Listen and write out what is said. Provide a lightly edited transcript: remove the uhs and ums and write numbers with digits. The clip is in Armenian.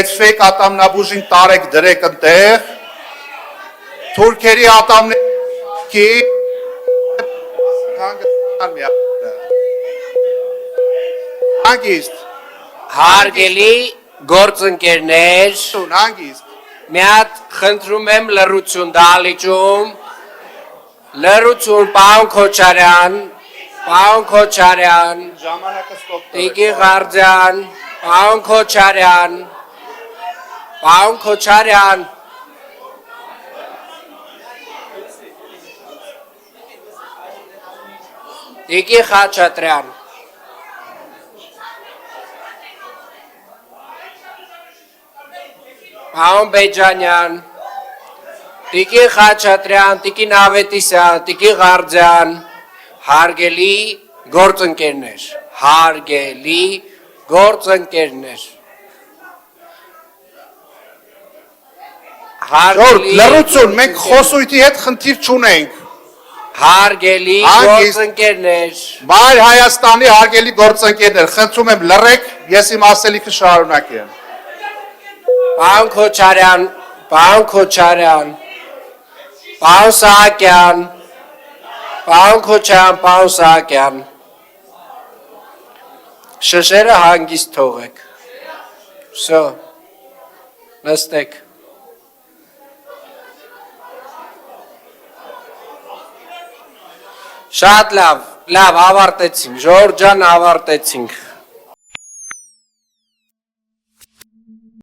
վերցվեք ատամնաբուժին տարեք դրեք ընտեղ, թուրքերի ատամների հանգիստ, Հարգելի գործընկերներ, հանգիստ, մի հատ խնդրում եմ լռություն դահլիճում, լռություն, պարոն Քոչարյան, ժամանակը ստոպ Տիկի Ղարդյան, պարոն Քոչարյան, Տիկի Խաչատրյան, պարոն Բեջանյան, Տիկի Խաչատրյան, Տիկի Նավետիսյան, Տիկի Ղարդյան, հարգելի գործընկերներ, լռություն, մենք խոսույթի հետ խնդիր չունենք, հարգելի գործընկերներ, Մայր Հայաստանի հարգելի գործընկերներ, խնդրում եմ լռեք, ես իմ ասելիքը շարունակեմ։ պարոն Քոչարյան, պարոն Սահակյան, շշերը հանգիստ թողեք, վсё, նստեք, շատ լավ, ավարտեցինք, ժողովուրդ ջան, ավարտեցինք,